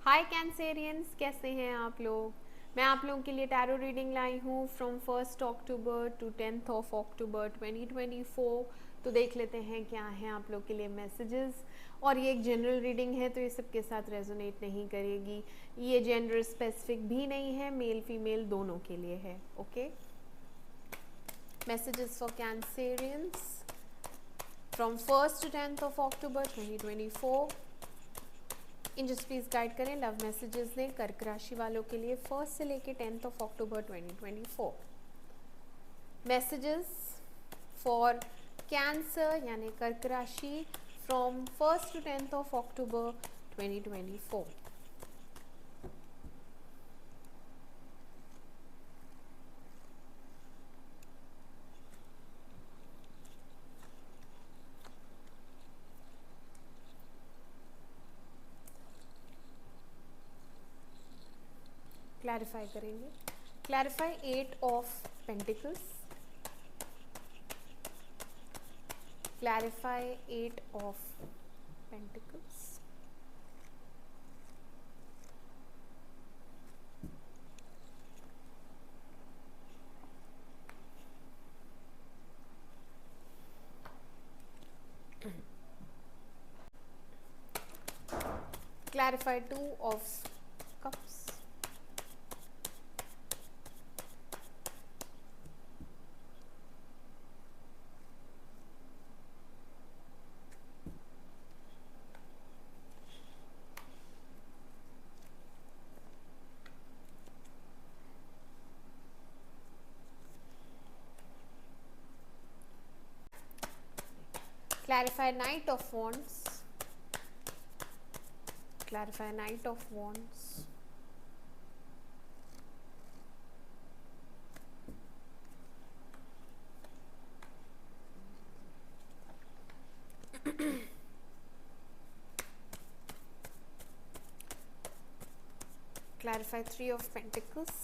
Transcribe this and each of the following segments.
हाय Cancerians, कैसे हैं आप लोग। मैं आप लोगों के लिए टैरो रीडिंग लाई हूँ फ्रॉम 1 अक्टूबर टू 10 अक्टूबर 2024। तो देख लेते हैं क्या है आप लोग के लिए मैसेजेस। और ये एक जनरल रीडिंग है तो ये सबके साथ रेजोनेट नहीं करेगी। ये जेंडर स्पेसिफिक भी नहीं है, मेल फीमेल दोनों के लिए है। Okay, messages for Cancerians from 1 to 10 October 2024। इंजस प्लीज गाइड करें, लव मैसेजेस दें कर्क राशि वालों के लिए 1 से लेके 10 अक्टूबर 2024। मैसेजेस फॉर कैंसर यानी कर्क राशि फ्रॉम 1 to 10 October 2024। क्लैरिफाई करेंगे। Clarify 8 of Pentacles। Clarify 8 of Pentacles। Clarify 2 of Cups। Clarify Knight of Wands। Clarify Knight of Wands। Clarify 3 of Pentacles।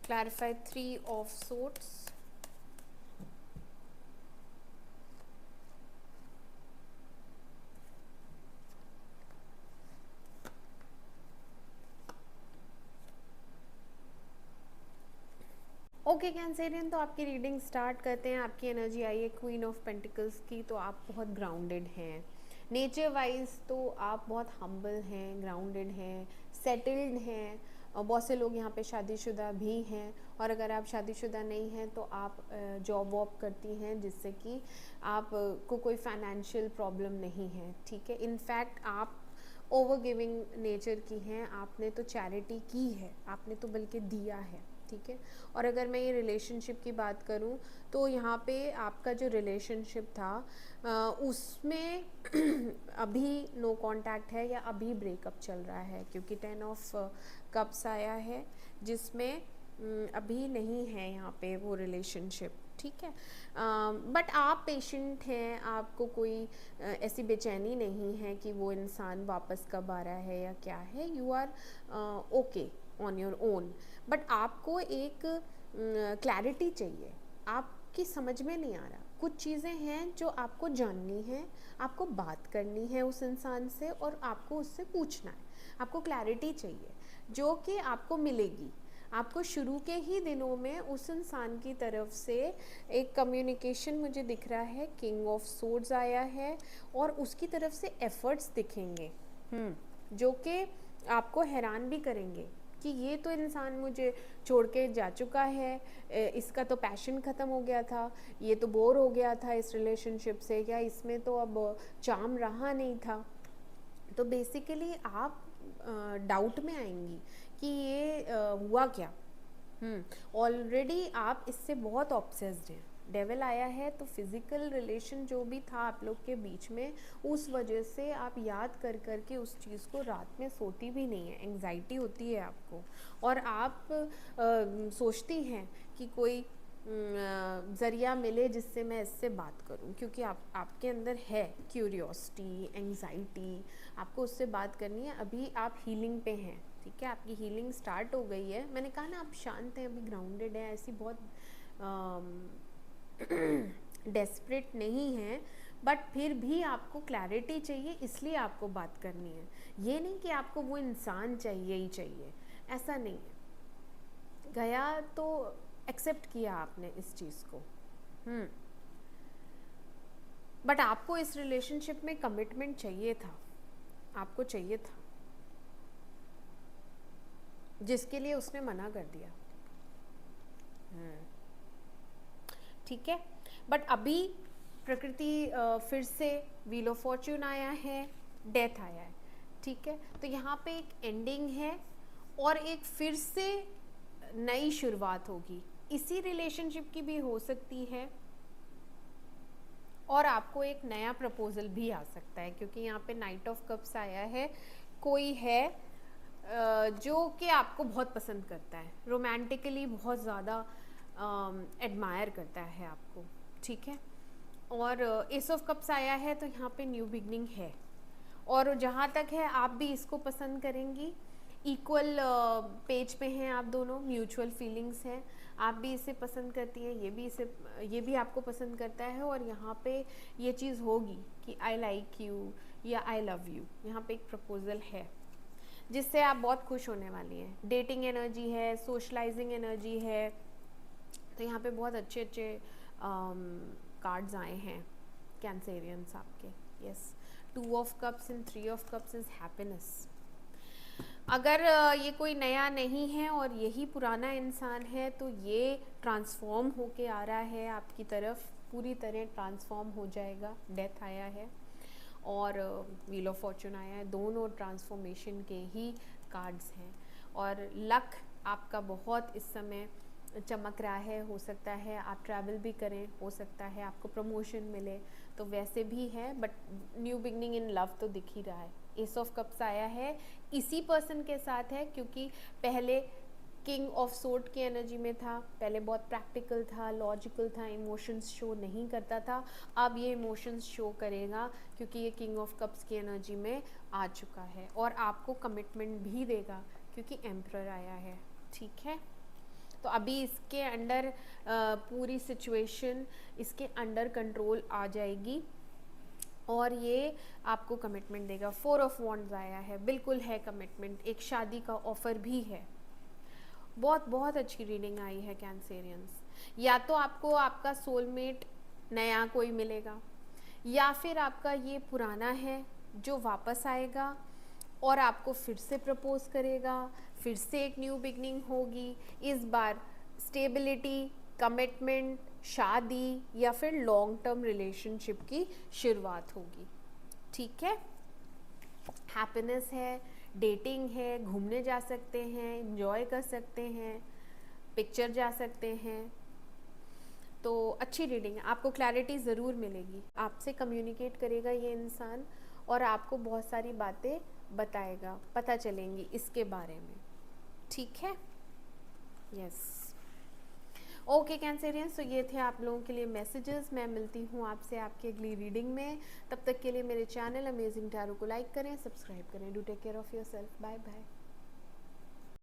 Clarify 3 of Swords। Okay Cancerian, तो आपकी reading start करते हैं। आपकी energy आई है queen of pentacles की, तो आप बहुत ग्राउंडेड हैं। नेचर वाइज तो आप बहुत हम्बल हैं, ग्राउंडेड हैं, सेटल्ड हैं। और बहुत से लोग यहाँ पे शादीशुदा भी हैं, और अगर आप शादीशुदा नहीं हैं तो आप जॉब वॉब करती हैं जिससे कि आप को कोई फाइनेंशियल प्रॉब्लम नहीं है। ठीक है, इनफैक्ट आप ओवर गिविंग नेचर की हैं। आपने तो चैरिटी की है, आपने तो बल्कि दिया है। ठीक है, और अगर मैं ये रिलेशनशिप की बात करूँ तो यहाँ पे आपका जो रिलेशनशिप था उसमें अभी नो कांटेक्ट है या अभी ब्रेकअप चल रहा है, क्योंकि 10 of Cups आया है जिसमें अभी नहीं है यहाँ पे वो रिलेशनशिप। ठीक है, बट आप पेशेंट हैं, आपको कोई ऐसी बेचैनी नहीं है कि वो इंसान वापस कब आ रहा है या क्या है। You are okay on your own, but आपको एक क्लैरिटी चाहिए। आपकी समझ में नहीं आ रहा, कुछ चीज़ें हैं जो आपको जाननी है, आपको बात करनी है उस इंसान से, और आपको उससे पूछना है। आपको क्लैरिटी चाहिए जो कि आपको मिलेगी। आपको शुरू के ही दिनों में उस इंसान की तरफ से एक कम्युनिकेशन मुझे दिख रहा है। किंग ऑफ सोर्ड्स आया है और उसकी तरफ से एफर्ट्स दिखेंगे जो कि आपको हैरान भी करेंगे कि ये तो इंसान मुझे छोड़ के जा चुका है, इसका तो पैशन ख़त्म हो गया था, ये तो बोर हो गया था इस रिलेशनशिप से, या इसमें तो अब चार्म रहा नहीं था। तो बेसिकली आप डाउट में आएंगी कि ये हुआ क्या। ऑलरेडी आप इससे बहुत ऑब्सेस्ड हैं। डेविल आया है तो फिज़िकल रिलेशन जो भी था आप लोग के बीच में, उस वजह से आप याद कर कर के उस चीज़ को रात में सोती भी नहीं है, एंग्जाइटी होती है आपको, और आप सोचती हैं कि कोई ज़रिया मिले जिससे मैं इससे बात करूं, क्योंकि आपके अंदर है क्यूरियोसिटी, एंग्जाइटी, आपको उससे बात करनी है। अभी आप हीलिंग पे हैं, ठीक है, आपकी हीलिंग स्टार्ट हो गई है। मैंने कहा ना आप शांत हैं, अभी ग्राउंडेड है, ऐसी बहुत डेस्परेट नहीं है, बट फिर भी आपको क्लैरिटी चाहिए, इसलिए आपको बात करनी है। ये नहीं कि आपको वो इंसान चाहिए ही चाहिए, ऐसा नहीं है। गया तो एक्सेप्ट किया आपने इस चीज़ को, बट आपको इस रिलेशनशिप में कमिटमेंट चाहिए था, आपको चाहिए था, जिसके लिए उसने मना कर दिया। ठीक है, बट अभी प्रकृति फिर से व्हील ऑफ फॉर्च्यून आया है, डेथ आया है, ठीक है। तो यहाँ पे एक एंडिंग है और एक फिर से नई शुरुआत होगी, इसी रिलेशनशिप की भी हो सकती है, और आपको एक नया प्रपोजल भी आ सकता है, क्योंकि यहाँ पे नाइट ऑफ कप्स आया है। कोई है जो कि आपको बहुत पसंद करता है, रोमांटिकली बहुत ज़्यादा एडमायर करता है आपको, ठीक है। और एस ऑफ कप्स आया है, तो यहाँ पे न्यू बिगनिंग है, और जहाँ तक है आप भी इसको पसंद करेंगी, इक्वल पेज पे हैं आप दोनों, म्यूचुअल फीलिंग्स हैं, आप भी इसे पसंद करती हैं, ये भी आपको पसंद करता है, और यहाँ पे ये चीज़ होगी कि आई लाइक यू या आई लव यू, यहाँ पे एक प्रपोजल है जिससे आप बहुत खुश होने वाली हैं। डेटिंग एनर्जी है, सोशलाइजिंग एनर्जी है, तो यहाँ पे बहुत अच्छे अच्छे कार्ड्स आए हैं कैंसेरियंस आपके। Yes, 2 of cups and 3 of cups is happiness. अगर ये कोई नया नहीं है और यही पुराना इंसान है, तो ये ट्रांसफॉर्म होके आ रहा है आपकी तरफ, पूरी तरह ट्रांसफॉर्म हो जाएगा। डेथ आया है और व्हील ऑफ फॉर्चून आया है, दोनों ट्रांसफॉर्मेशन के ही कार्ड्स हैं। और लक आपका बहुत इस समय चमक रहा है, हो सकता है आप ट्रैवल भी करें, हो सकता है आपको प्रमोशन मिले, तो वैसे भी है, but new beginning in love तो दिख ही रहा है। एस ऑफ कप्स आया है, इसी पर्सन के साथ है, क्योंकि पहले किंग ऑफ सोर्ड की एनर्जी में था, पहले बहुत प्रैक्टिकल था, लॉजिकल था, इमोशंस शो नहीं करता था, अब ये इमोशंस शो करेगा, क्योंकि ये किंग ऑफ कप्स की एनर्जी में आ चुका है, और आपको कमिटमेंट भी देगा, क्योंकि एम्परर आया है, ठीक है। तो अभी इसके अंडर पूरी सिचुएशन इसके अंडर कंट्रोल आ जाएगी, और ये आपको कमिटमेंट देगा। 4 ऑफ वॉन्ड्स आया है, बिल्कुल है कमिटमेंट, एक शादी का ऑफर भी है। बहुत बहुत अच्छी रीडिंग आई है कैंसेरियंस। या तो आपको आपका सोलमेट नया कोई मिलेगा, या फिर आपका ये पुराना है जो वापस आएगा और आपको फिर से प्रपोज करेगा, फिर से एक न्यू बिगनिंग होगी। इस बार स्टेबिलिटी, कमिटमेंट, शादी या फिर लॉन्ग टर्म रिलेशनशिप की शुरुआत होगी, ठीक है। हैप्पीनेस है, डेटिंग है, घूमने जा सकते हैं, एंजॉय कर सकते हैं, पिक्चर जा सकते हैं, तो अच्छी रीडिंग है। आपको क्लैरिटी ज़रूर मिलेगी, आपसे कम्युनिकेट करेगा ये इंसान, और आपको बहुत सारी बातें बताएगा, पता चलेंगी इसके बारे में, ठीक है। यस, ओके कैंसेरियंस, तो ये थे आप लोगों के लिए मैसेजेस। मैं मिलती हूँ आपसे आपकी अगली रीडिंग में। तब तक के लिए मेरे चैनल अमेजिंग टैरो को लाइक करें, सब्सक्राइब करें। Do take care of your self, bye bye.